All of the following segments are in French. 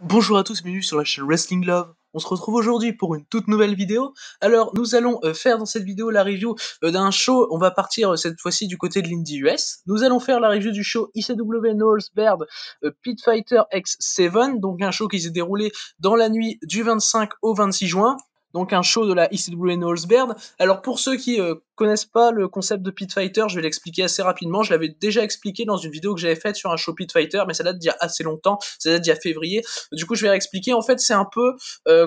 Bonjour à tous, bienvenue sur la chaîne Wrestling Love. On se retrouve aujourd'hui pour une toute nouvelle vidéo. Alors, nous allons faire dans cette vidéo la review d'un show. On va partir cette fois-ci du côté de l'Indie US. Nous allons faire la review du show ICW No Holds Barred Pit Fighter X7, donc un show qui s'est déroulé dans la nuit du 25 au 26 juin. Donc un show de la ICW No Holds Barred. Alors pour ceux qui connaissent pas le concept de Pit Fighter, je vais l'expliquer assez rapidement. Je l'avais déjà expliqué dans une vidéo que j'avais faite sur un show Pit Fighter, mais ça date d'il y a assez longtemps. Ça date d'il y a février. Du coup, je vais réexpliquer. En fait, c'est un peu,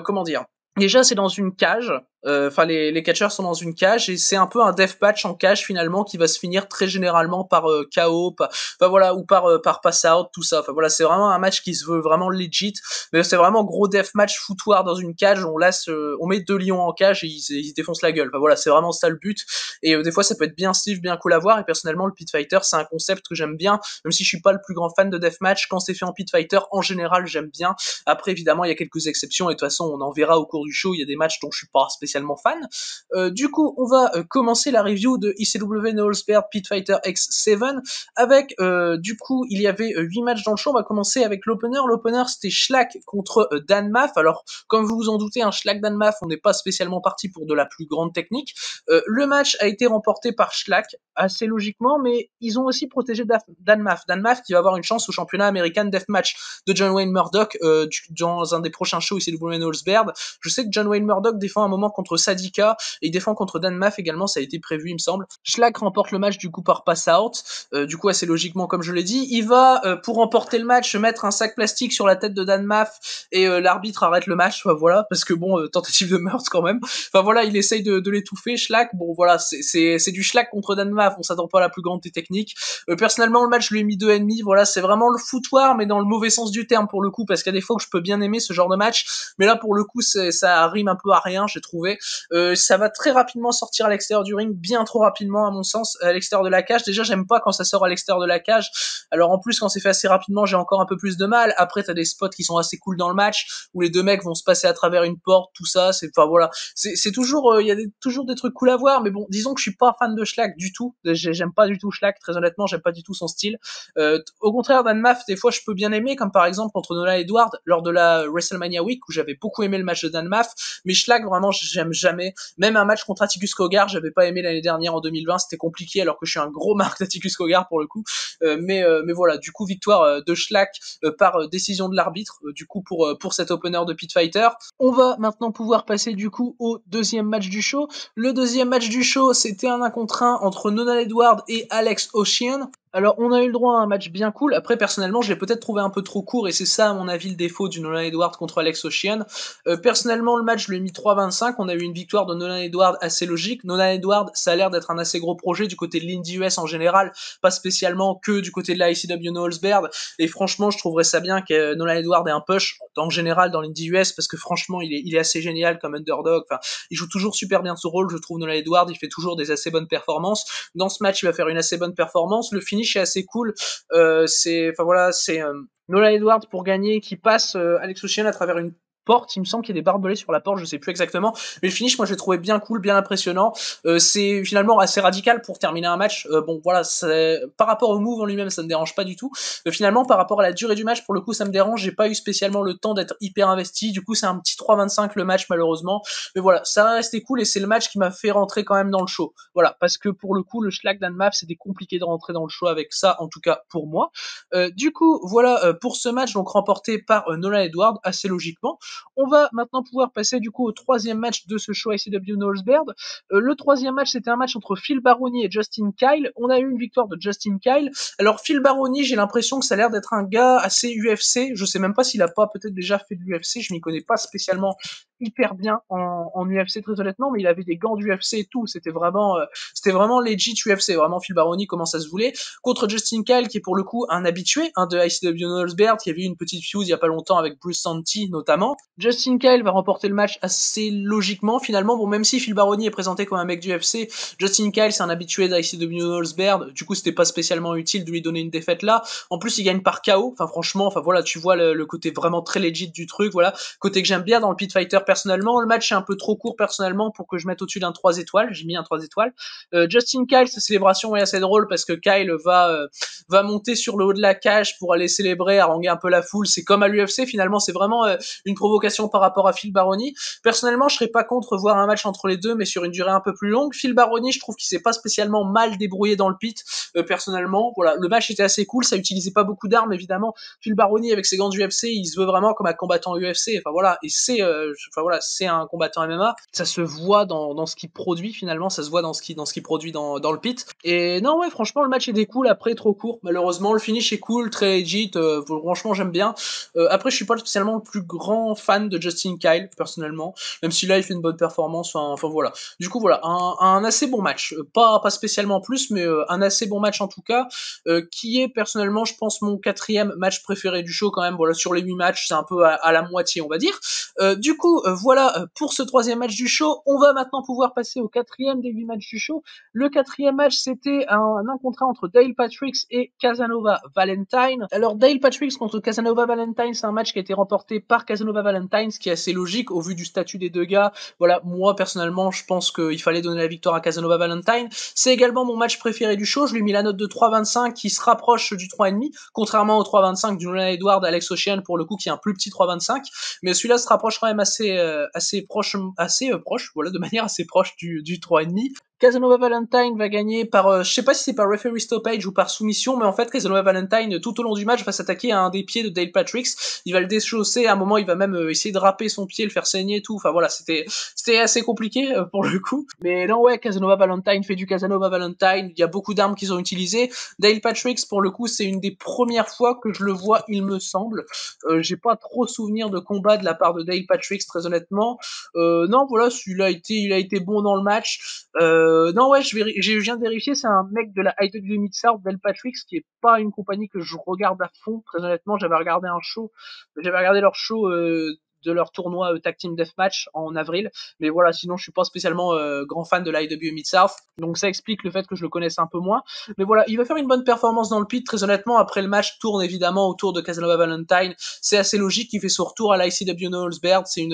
comment dire. Déjà, c'est dans une cage. Enfin, les catcheurs sont dans une cage et c'est un peu un deathmatch en cage finalement qui va se finir très généralement par KO, enfin voilà, ou par pass out, tout ça. Enfin voilà, c'est vraiment un match qui se veut vraiment legit, mais c'est vraiment gros deathmatch foutoir dans une cage. On met deux lions en cage et ils se défoncent la gueule. Enfin voilà, c'est vraiment ça le but. Et des fois, ça peut être bien stiff, bien cool à voir. Et personnellement, le Pit Fighter, c'est un concept que j'aime bien, même si je suis pas le plus grand fan de deathmatch. Quand c'est fait en Pit Fighter, en général, j'aime bien. Après, évidemment, il y a quelques exceptions et de toute façon, on en verra au cours du show. Il y a des matchs dont je suis pas spécialement fan. Du coup, on va commencer la review de ICW No Holds Barred Pit Fighter X7 avec, du coup, il y avait 8 matchs dans le show. On va commencer avec l'opener. L'opener, c'était Shlak contre Dan Maff. Alors, comme vous vous en doutez, un Shlak Dan Maff, on n'est pas spécialement parti pour de la plus grande technique. Le match a été remporté par Shlak, assez logiquement, mais ils ont aussi protégé Dan Maff. Dan Maff qui va avoir une chance au championnat American Deathmatch de John Wayne Murdoch dans un des prochains shows ICW No Holds Barred. Je sais que John Wayne Murdoch défend un moment contre Sadika et il défend contre Dan Maff également, ça a été prévu il me semble. Shlak remporte le match du coup par pass out, du coup assez logiquement comme je l'ai dit. Il va pour remporter le match mettre un sac plastique sur la tête de Dan Maff et l'arbitre arrête le match, enfin, voilà, parce que bon, tentative de meurtre quand même. Enfin voilà, il essaye de l'étouffer, Shlak. Bon voilà, c'est du Shlak contre Dan Maff, on s'attend pas à la plus grande des techniques. Personnellement, le match je lui ai mis 2,5, voilà, c'est vraiment le foutoir mais dans le mauvais sens du terme pour le coup, parce qu'il y a des fois que je peux bien aimer ce genre de match, mais là pour le coup ça rime un peu à rien, j'ai trouvé. Ça va très rapidement sortir à l'extérieur du ring, bien trop rapidement à mon sens, à l'extérieur de la cage. Déjà, j'aime pas quand ça sort à l'extérieur de la cage. Alors en plus, quand c'est fait assez rapidement, j'ai encore un peu plus de mal. Après, t'as des spots qui sont assez cool dans le match, où les deux mecs vont se passer à travers une porte, tout ça. Enfin voilà, c'est toujours, il y a toujours des trucs cool à voir. Mais bon, disons que je suis pas fan de Shlak du tout. J'aime pas du tout Shlak, très honnêtement, j'aime pas du tout son style. Au contraire, Dan Maff, des fois, je peux bien aimer, comme par exemple contre Nolan Edward lors de la WrestleMania Week, où j'avais beaucoup aimé le match de Dan Maff. Mais Shlak, vraiment, j'aime jamais. Même un match contre Atticus Cogar, j'avais pas aimé l'année dernière en 2020, c'était compliqué alors que je suis un gros marque d'Atticus Cogar pour le coup. Mais voilà, du coup victoire de Shlak par décision de l'arbitre, du coup pour cet opener de Pit Fighter. On va maintenant pouvoir passer du coup au deuxième match du show. Le deuxième match du show, c'était un 1 contre 1 entre Nolan Edward et Alex Ocean. Alors, on a eu le droit à un match bien cool. Après, personnellement, je l'ai peut-être trouvé un peu trop court et c'est ça, à mon avis, le défaut du Nolan Edward contre Alex Ocean. Personnellement, le match, je lui ai mis 3,25. On a eu une victoire de Nolan Edward assez logique. Nolan Edward, ça a l'air d'être un assez gros projet du côté de l'Indie US en général, pas spécialement que du côté de la ICW No Holds Barred. Et franchement, je trouverais ça bien que Nolan Edward ait un push en général dans l'Indie US parce que franchement, il est assez génial comme underdog. Enfin, il joue toujours super bien son rôle, je trouve, Nolan Edward. Il fait toujours des assez bonnes performances. Dans ce match, il va faire une assez bonne performance. Le finish est assez cool. Enfin voilà, c'est Nolan Edwards pour gagner qui passe Alex Ocean à travers une porte, il me semble qu'il y a des barbelés sur la porte, je sais plus exactement, mais le finish moi je l'ai trouvé bien cool, bien impressionnant. C'est finalement assez radical pour terminer un match. Bon voilà, par rapport au move en lui-même ça me dérange pas du tout. Finalement par rapport à la durée du match, pour le coup ça me dérange, j'ai pas eu spécialement le temps d'être hyper investi, du coup c'est un petit 3,25 le match malheureusement, mais voilà, ça va rester cool et c'est le match qui m'a fait rentrer quand même dans le show. Voilà, parce que pour le coup le Shlak Dan Maff c'était compliqué de rentrer dans le show avec ça, en tout cas pour moi. Du coup voilà pour ce match donc remporté par Nolan Edward assez logiquement. On va maintenant pouvoir passer du coup au troisième match de ce show ICW No Holds Barred. Le troisième match, c'était un match entre Phil Baroni et Justin Kyle. On a eu une victoire de Justin Kyle. Alors Phil Baroni, j'ai l'impression que ça a l'air d'être un gars assez UFC. Je sais même pas s'il a pas peut-être déjà fait de l'UFC. Je m'y connais pas spécialement hyper bien en UFC très honnêtement, mais il avait des gants d'UFC et tout. C'était vraiment legit UFC. Vraiment Phil Baroni, comment ça se voulait. Contre Justin Kyle, qui est pour le coup un habitué de ICW No Holds Barred, qui avait eu une petite feud il y a pas longtemps avec Bruce Santi notamment. Justin Kyle va remporter le match assez logiquement finalement. Bon, même si Phil Baroni est présenté comme un mec du UFC, Justin Kyle c'est un habitué d'ICW No Holds Barred. Du coup, c'était pas spécialement utile de lui donner une défaite là. En plus, il gagne par KO. Enfin, franchement, enfin voilà, tu vois le côté vraiment très legit du truc. Voilà, côté que j'aime bien dans le Pit Fighter personnellement, le match est un peu trop court personnellement pour que je mette au-dessus d'un 3 étoiles, j'ai mis un 3 étoiles. Justin Kyle, sa célébration est assez drôle parce que Kyle va monter sur le haut de la cage pour aller célébrer, haranguer un peu la foule, c'est comme à l'UFC, finalement c'est vraiment une provocation par rapport à Phil Baroni. Personnellement, je serais pas contre voir un match entre les deux, mais sur une durée un peu plus longue. Phil Baroni, je trouve qu'il s'est pas spécialement mal débrouillé dans le pit, personnellement. Voilà, le match était assez cool, ça utilisait pas beaucoup d'armes, évidemment. Phil Baroni, avec ses gants du UFC, il se veut vraiment comme un combattant UFC, enfin voilà, et c'est un combattant MMA. Ça se voit dans ce qu'il produit, finalement, ça se voit dans ce qu'il produit dans le pit. Et non, ouais, franchement, le match était cool, après trop court. Malheureusement, le finish est cool, très legit, franchement, j'aime bien. Après, je suis pas spécialement le plus grand fan de Justin Kyle, personnellement, même si là, il fait une bonne performance, enfin voilà. Du coup, voilà, un assez bon match. Pas spécialement plus, mais un assez bon match en tout cas, qui est personnellement, je pense, mon 4e match préféré du show quand même. Voilà, sur les 8 matchs, c'est un peu à la moitié, on va dire. Du coup, voilà, pour ce 3e match du show, on va maintenant pouvoir passer au 4e des 8 matchs du show. Le 4e match, c'était un contre entre Dale Patricks et Casanova Valentine. Alors, Dale Patricks contre Casanova Valentine, c'est un match qui a été remporté par Casanova Valentine, ce qui est assez logique au vu du statut des deux gars. Voilà, moi, personnellement, je pense qu'il fallait donner la victoire à Casanova Valentine. C'est également mon match préféré du show. Je lui ai mis la note de 3,25 qui se rapproche du 3,5, contrairement au 3,25 du Julian Edward Alex Ocean, pour le coup, qui est un plus petit 3,25. Mais celui-là se rapproche quand même assez proche, voilà, de manière assez proche du 3,5. Casanova Valentine va gagner par, je sais pas si c'est par referee stoppage ou par soumission, mais en fait Casanova Valentine tout au long du match va s'attaquer à un des pieds de Dale Patricks, il va le déchausser, à un moment il va même essayer de râper son pied, le faire saigner et tout, enfin voilà, c'était assez compliqué pour le coup, mais non ouais, Casanova Valentine fait du Casanova Valentine, il y a beaucoup d'armes qu'ils ont utilisées. Dale Patricks pour le coup c'est une des premières fois que je le vois, il me semble, j'ai pas trop souvenir de combat de la part de Dale Patricks très honnêtement, non voilà, celui-là il a été bon dans le match. Non ouais, je viens de vérifier, c'est un mec de la IW Mid-South, Dale Patricks, qui est pas une compagnie que je regarde à fond, très honnêtement. J'avais regardé leur show de leur tournoi Tag Team Deathmatch en avril, mais voilà, sinon je suis pas spécialement grand fan de l'IW Mid-South, donc ça explique le fait que je le connaisse un peu moins, mais voilà, il va faire une bonne performance dans le pit, très honnêtement. Après le match tourne évidemment autour de Casanova Valentine, c'est assez logique, il fait son retour à l'ICW No Holds Barred, c'est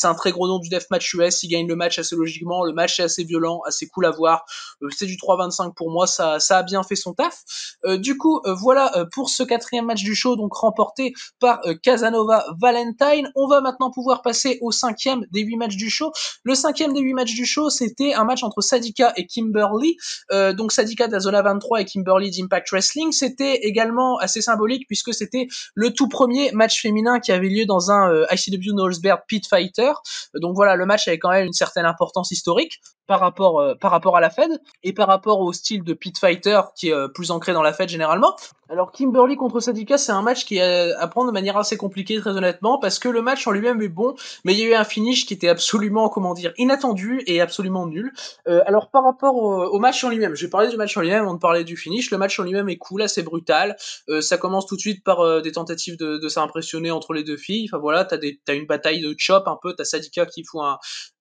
un très gros nom du Deathmatch US, il gagne le match assez logiquement, le match est assez violent, assez cool à voir, c'est du 3,25 pour moi, ça a bien fait son taf. Du coup, voilà pour ce 4e match du show, donc remporté par Casanova Valentine. On va maintenant pouvoir passer au 5e des 8 matchs du show. Le 5e des 8 matchs du show, c'était un match entre Sadika et Kimberly, donc Sadika de la Zona 23 et Kimberly d'Impact Wrestling. C'était également assez symbolique puisque c'était le tout premier match féminin qui avait lieu dans un ICW No Holds Barred Pit Fighter, donc voilà, le match avait quand même une certaine importance historique par rapport à la Fed et par rapport au style de pit fighter qui est plus ancré dans la Fed généralement. Alors Kimberly contre Sadika, c'est un match qui est à prendre de manière assez compliquée très honnêtement, parce que le match en lui-même est bon, mais il y a eu un finish qui était absolument, comment dire, inattendu et absolument nul. Alors par rapport au match en lui-même, je vais parler du match en lui-même avant de parler du finish. Le match en lui-même est cool, assez brutal. Ça commence tout de suite par des tentatives de s'impressionner entre les deux filles. Enfin voilà, t'as une bataille de chop un peu,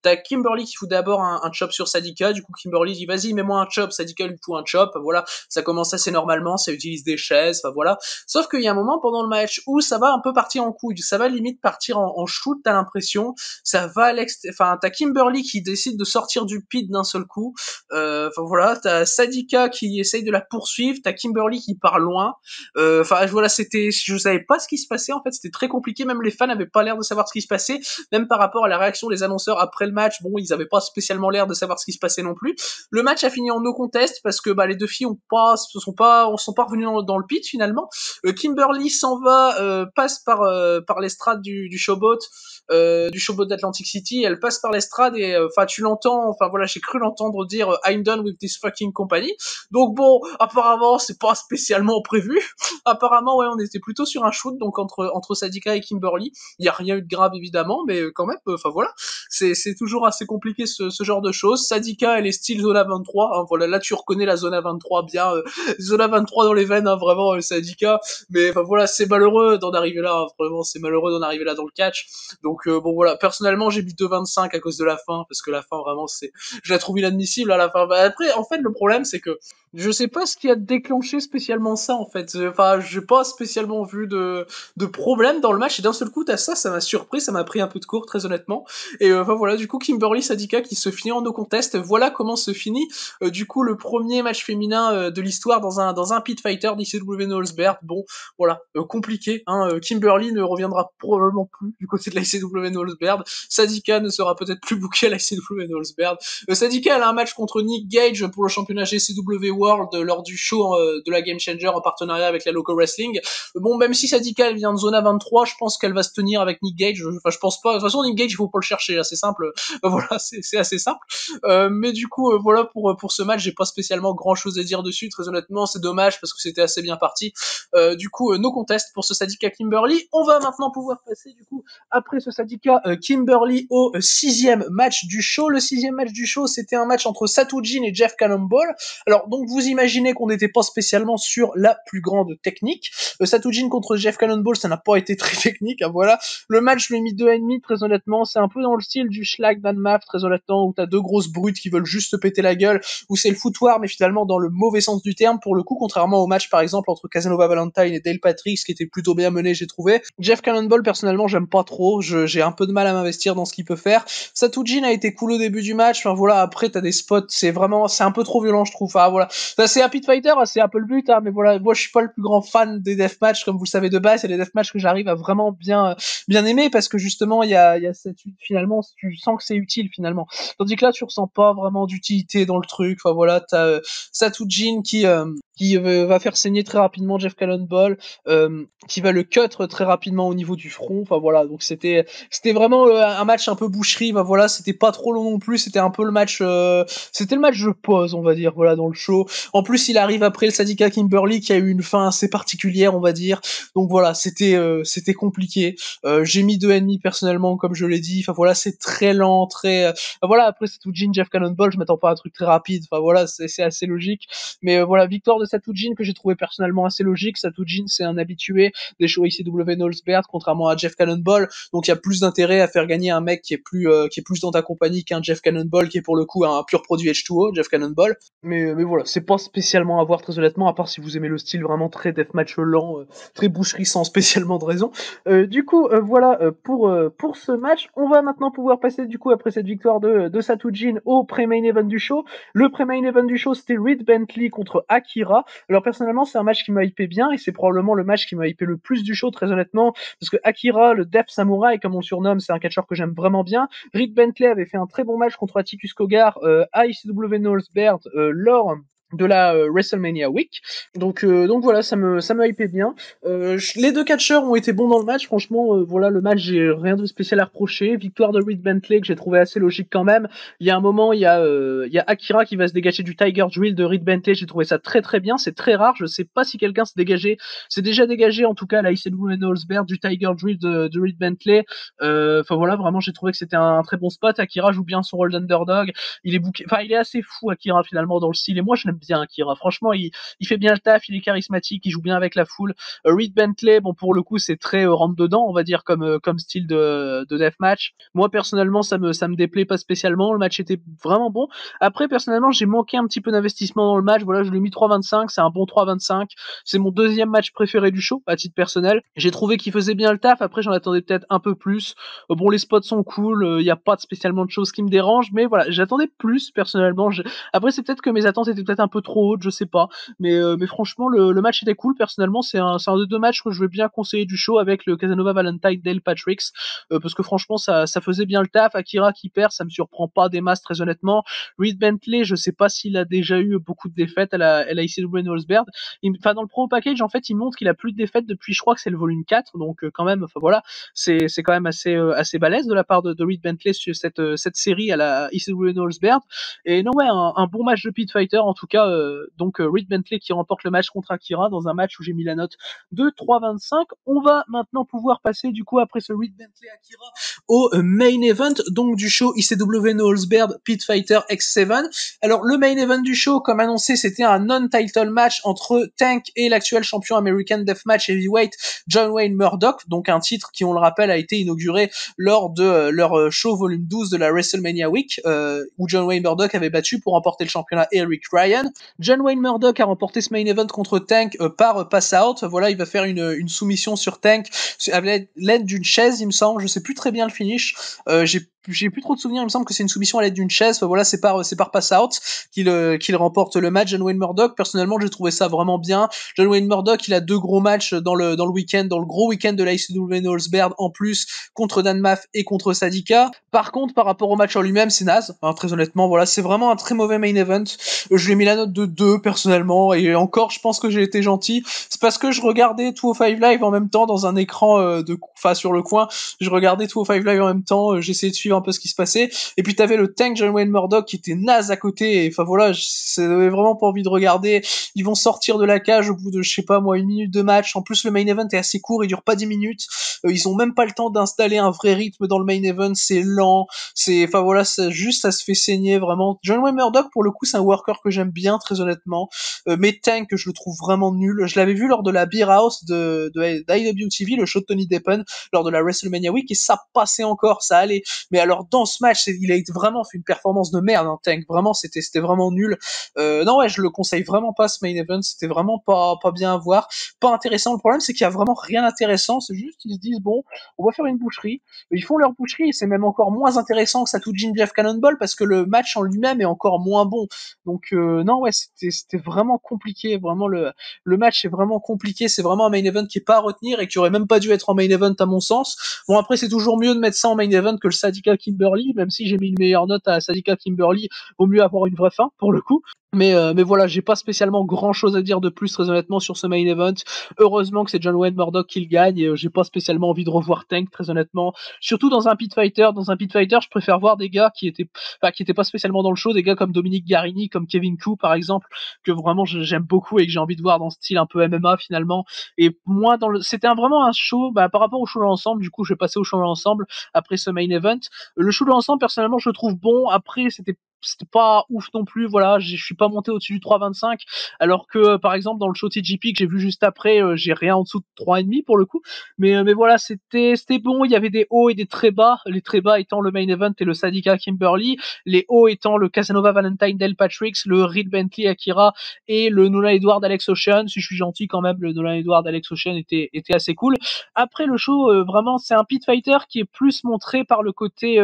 t'as Kimberly qui fout d'abord un chop sur Sadika, du coup Kimberly dit vas-y mets-moi un chop, Sadika lui fout un chop, voilà, ça commence assez normalement, ça utilise des chaises, enfin voilà. Sauf qu'il y a un moment pendant le match où ça va un peu partir en couille, ça va limite partir en shoot, t'as l'impression, ça va t'as Kimberly qui décide de sortir du pit d'un seul coup, enfin voilà, t'as Sadika qui essaye de la poursuivre, t'as Kimberly qui part loin, enfin voilà, je savais pas ce qui se passait en fait, c'était très compliqué, même les fans avaient pas l'air de savoir ce qui se passait, même par rapport à la réaction des annonceurs après le match, bon, ils avaient pas spécialement l'air de savoir ce qui se passait non plus. Le match a fini en no contest parce que les deux filles sont pas revenues dans le pit finalement. Kimberly s'en va, passe par l'estrade du showboat d'Atlantic City, elle passe par l'estrade et enfin tu l'entends, enfin voilà, j'ai cru l'entendre dire I'm done with this fucking company. Donc bon, apparemment c'est pas spécialement prévu. Apparemment ouais, on était plutôt sur un shoot donc entre Sadika et Kimberly. Il y a rien eu de grave évidemment, mais quand même, enfin voilà, c'est toujours assez compliqué ce genre de choses. Sadika, elle est style Zona 23, hein, voilà, là tu reconnais la Zona 23 bien, Zona 23 dans les veines, hein, vraiment, Sadika, mais enfin voilà, c'est malheureux d'en arriver là, hein, vraiment, c'est malheureux d'en arriver là dans le catch, donc bon voilà, personnellement j'ai mis 2,25 à cause de la fin, parce que la fin vraiment je la trouve inadmissible à la fin. Bah, après, en fait, le problème c'est que je sais pas ce qui a déclenché spécialement ça en fait. Enfin, j'ai pas spécialement vu de problème dans le match et d'un seul coup t'as ça, ça m'a surpris, ça m'a pris un peu de court très honnêtement. Et enfin voilà, du coup Kimberly Sadika qui se finit en no contest. Voilà comment se finit du coup le premier match féminin de l'histoire dans un pit fighter d'ICW No Holds Barred. Bon, voilà, compliqué. Hein, Kimberly ne reviendra probablement plus du côté de la ICW No Holds Barred. Sadika ne sera peut-être plus booké à la ICW No Holds Barred. Sadika elle a un match contre Nick Gage pour le championnat GCW World lors du show de la Game Changer en partenariat avec la Local Wrestling. Bon, même si Sadika elle vient de Zona 23, je pense qu'elle va se tenir avec Nick Gage. Enfin, je pense pas. De toute façon, Nick Gage, il faut pas le chercher, c'est simple. Voilà, c'est assez simple. Mais du coup, voilà pour ce match, j'ai pas spécialement grand chose à dire dessus. Très honnêtement, c'est dommage parce que c'était assez bien parti. Du coup, no contest pour ce Sadika Kimberly. On va maintenant pouvoir passer du coup après ce Sadika Kimberly au sixième match du show. Le sixième match du show, c'était un match entre Satujin et Jeff Cannonball. Alors donc vous imaginez qu'on n'était pas spécialement sur la plus grande technique. Satujin contre Jeff Cannonball, ça n'a pas été très technique, hein, voilà. Le match, je lui ai mis 2,5, très honnêtement. C'est un peu dans le style du Schlag d'Anmaf, très honnêtement, où t'as deux grosses brutes qui veulent juste se péter la gueule, où c'est le foutoir, mais finalement dans le mauvais sens du terme, pour le coup, contrairement au match, par exemple, entre Casanova Valentine et Dale Patrick, qui était plutôt bien mené, j'ai trouvé. Jeff Cannonball, personnellement, j'aime pas trop. J'ai un peu de mal à m'investir dans ce qu'il peut faire. Satujin a été cool au début du match. Enfin voilà, après t'as des spots, c'est un peu trop violent, je trouve. Enfin voilà, ça, c'est un pit fighter, c'est un peu le but, hein, mais voilà, moi je suis pas le plus grand fan des deathmatch, comme vous le savez de base. C'est des deathmatch que j'arrive à vraiment bien aimer parce que justement il y a cette finalement tu sens que c'est utile finalement. Tandis que là tu ressens pas vraiment d'utilité dans le truc. Enfin voilà, t'as Satujin qui va faire saigner très rapidement Jeff Cannonball, qui va le cut très rapidement au niveau du front. Enfin voilà, donc c'était vraiment un match un peu boucherie. Bah voilà, c'était pas trop long non plus. C'était un peu le match, c'était le match de pause, on va dire, voilà, dans le show. En plus, il arrive après le Sadika Kimberly qui a eu une fin assez particulière, on va dire. Donc voilà, c'était compliqué. J'ai mis 2,5 personnellement, comme je l'ai dit. Enfin voilà, c'est très lent, très. Voilà, après Satujin, Jeff Cannonball, je m'attends pas à un truc très rapide. Enfin voilà, c'est assez logique. Mais voilà, victoire de Satujin que j'ai trouvé personnellement assez logique. Satujin, c'est un habitué des shows ICW No Holds Barred, contrairement à Jeff Cannonball. Donc il y a plus d'intérêt à faire gagner un mec qui est plus dans ta compagnie qu'un Jeff Cannonball qui est pour le coup un pur produit H2O, Jeff Cannonball. Mais voilà, c'est pas spécialement à voir très honnêtement, à part si vous aimez le style vraiment très deathmatch lent, très boucherie sans spécialement de raison. Du coup, voilà pour ce match. On va maintenant pouvoir passer du coup après cette victoire de Satujin au pré-main event du show. Le pré-main event du show, c'était Reed Bentley contre Akira. Alors personnellement, c'est un match qui m'a hypé bien et c'est probablement le match qui m'a hypé le plus du show, très honnêtement, parce que Akira, le Death Samurai, comme on le surnomme, c'est un catcheur que j'aime vraiment bien. Reed Bentley avait fait un très bon match contre Atticus Cogar à ICW No Holds Barred lors de la WrestleMania Week. Donc voilà, ça me hypait bien. Les deux catcheurs ont été bons dans le match. Franchement, voilà, le match, j'ai rien de spécial à reprocher. Victoire de Reed Bentley que j'ai trouvé assez logique quand même. Il y a un moment, il y a Akira qui va se dégager du Tiger Drill de Reed Bentley. J'ai trouvé ça très très bien. C'est très rare. Je sais pas si quelqu'un s'est déjà dégagé, en tout cas, à la ICW No Holds Barred, du Tiger Drill de Reed Bentley. Enfin voilà, vraiment, j'ai trouvé que c'était un très bon spot. Akira joue bien son rôle d'underdog. Il est assez fou, Akira, finalement, dans le style. Et moi, je l'aime bien, Akira. Franchement, il fait bien le taf, il est charismatique, il joue bien avec la foule. Reed Bentley, bon, pour le coup, c'est très rentre dedans, on va dire, comme style de deathmatch. Moi, personnellement, ça me déplaît pas spécialement. Le match était vraiment bon. Après, personnellement, j'ai manqué un petit peu d'investissement dans le match. Voilà, je l'ai mis 3,25. C'est un bon 3,25. C'est mon deuxième match préféré du show, à titre personnel. J'ai trouvé qu'il faisait bien le taf. Après, j'en attendais peut-être un peu plus. Bon, les spots sont cool. Il n'y a pas spécialement de choses qui me dérangent. Mais voilà, j'attendais plus, personnellement. Après, c'est peut-être que mes attentes étaient peut-être un peu trop hautes, je sais pas. Mais franchement, le match était cool. Personnellement, c'est un des deux matchs que je vais bien conseiller du show avec le Casanova Valentine Dale Patricks. Parce que franchement, ça faisait bien le taf. Akira qui perd, ça me surprend pas des masses, très honnêtement. Reed Bentley, je sais pas s'il a déjà eu beaucoup de défaites à la ICW No Holds Barred. Enfin, dans le pro package, en fait, il montre qu'il a plus de défaites depuis, je crois que c'est le volume 4. Donc, quand même, enfin voilà, c'est quand même assez balèze de la part de Reed Bentley sur cette série à la ICW No Holds Barred. Et non, ouais, un bon match de pit fighter, en tout cas. Sadika, Reed Bentley qui remporte le match contre Akira dans un match où j'ai mis la note de 3,25. On va maintenant pouvoir passer du coup après ce Reed Bentley Akira au main event donc du show ICW No Holds Barred Pit Fighter X7. Alors le main event du show, comme annoncé, c'était un non-title match entre Tank et l'actuel champion American Deathmatch Heavyweight John Wayne Murdoch, donc un titre qui, on le rappelle, a été inauguré lors de leur show volume 12 de la WrestleMania Week, où John Wayne Murdoch avait battu pour remporter le championnat Eric Ryan. John Wayne Murdoch a remporté ce main event contre Tank par pass out. Voilà, il va faire une soumission sur Tank avec l'aide d'une chaise, il me semble. Je sais plus très bien le finish. J'ai plus trop de souvenirs. Il me semble que c'est une soumission à l'aide d'une chaise. Enfin, voilà, c'est par pass out qu'il remporte le match. John Wayne Murdoch, personnellement, j'ai trouvé ça vraiment bien. John Wayne Murdoch, il a 2 gros matchs dans le week-end, dans le gros week-end de la ICW No Holds Barred, en plus contre Dan Maff et contre Sadika. Par contre, par rapport au match en lui-même, c'est naze. Hein, très honnêtement, voilà, c'est vraiment un très mauvais main event. Je lui ai mis la note de 2 personnellement, et encore, je pense que j'ai été gentil. C'est parce que je regardais 205 Live en même temps dans un écran sur le coin. Je regardais 205 Live en même temps. J'essayais de suivre un peu ce qui se passait. Et puis t'avais le Tank John Wayne Murdoch qui était naze à côté. Et enfin voilà, j'avais vraiment pas envie de regarder. Ils vont sortir de la cage au bout de, je sais pas moi, 1 minute de match. En plus, le main event est assez court, il dure pas 10 minutes. Ils ont même pas le temps d'installer un vrai rythme dans le main event. C'est lent. Enfin voilà, ça se fait saigner vraiment. John Wayne Murdoch, pour le coup, c'est un worker que j'aime bien, très honnêtement. Mais Tank, je le trouve vraiment nul. Je l'avais vu lors de la Beer House d'IWTV, le show de Tony Deppen, lors de la WrestleMania Week, et ça passait encore, ça allait. Mais alors, dans ce match, il a vraiment fait une performance de merde, hein, Tank. Vraiment, c'était vraiment nul. Non, ouais, je le conseille vraiment pas, ce main event. C'était vraiment pas bien à voir. Pas intéressant. Le problème, c'est qu'il y a vraiment rien d'intéressant. C'est juste, ils se disent, bon, on va faire une boucherie. Ils font leur boucherie, et c'est même encore moins intéressant que Satujin Jeff Cannonball, parce que le match en lui-même est encore moins bon. Donc, non, ouais, c'était vraiment compliqué. Vraiment, le match est vraiment compliqué. C'est vraiment un main event qui est pas à retenir et qui aurait même pas dû être en main event à mon sens. Bon, après, c'est toujours mieux de mettre ça en main event que le Sadika Kimberly, même si j'ai mis une meilleure note à Sadika Kimberly, vaut mieux avoir une vraie fin, pour le coup. Mais voilà, j'ai pas spécialement grand chose à dire de plus, très honnêtement, sur ce main event. Heureusement que c'est John Wayne Murdoch qui le gagne, et j'ai pas spécialement envie de revoir Tank, très honnêtement. Surtout dans un pit fighter. Dans un pit fighter, je préfère voir des gars qui étaient pas spécialement dans le show, des gars comme Dominic Garrini, comme Kevin Ku, par exemple, que vraiment j'aime beaucoup et que j'ai envie de voir dans ce style un peu MMA, finalement. Et moi, c'était vraiment un show, par rapport au show de l'ensemble, du coup, je vais passer au show de l'ensemble après ce main event. Le show de l'ensemble, personnellement, je le trouve bon. Après, c'était pas ouf non plus, voilà, je suis pas monté au-dessus du 3,25, alors que par exemple dans le show TGP que j'ai vu juste après, j'ai rien en dessous de 3,5 pour le coup, mais voilà, c'était bon. Il y avait des hauts et des très bas, les très bas étant le main event et le Sadika Kimberly, les hauts étant le Casanova Valentine Del Patricks, le Reed Bentley Akira et le Nolan Edward Alex Ocean. Si je suis gentil quand même, le Nolan Edward Alex Ocean était assez cool. Après le show, vraiment c'est un pit fighter qui est plus montré par le côté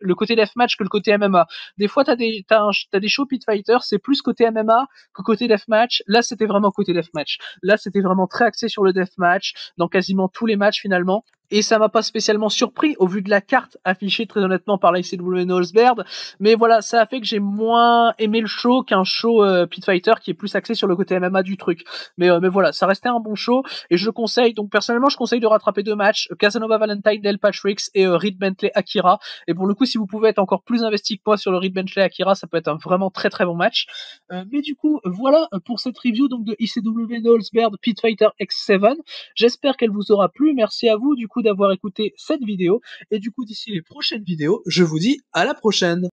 deathmatch que le côté MMA. Des fois t'as des shows pit fighter, c'est plus côté MMA que côté deathmatch. Là c'était vraiment côté deathmatch. Là c'était vraiment très axé sur le deathmatch dans quasiment tous les matchs finalement. Et ça m'a pas spécialement surpris au vu de la carte affichée très honnêtement par la ICW No Holds Barred. Mais voilà, ça a fait que j'ai moins aimé le show qu'un show pit fighter qui est plus axé sur le côté MMA du truc. Mais voilà, ça restait un bon show et je conseille, donc personnellement je conseille de rattraper 2 matchs, Casanova Valentine Del Patricks et Reed Bentley Akira. Et pour le coup, si vous pouvez être encore plus investi que moi sur le Reed Bentley Akira, ça peut être un vraiment très très bon match. Mais du coup, voilà pour cette review donc de ICW No Holds Barred Pit Fighter X7. J'espère qu'elle vous aura plu. Merci à vous du coup d'avoir écouté cette vidéo. Et du coup, d'ici les prochaines vidéos, je vous dis à la prochaine.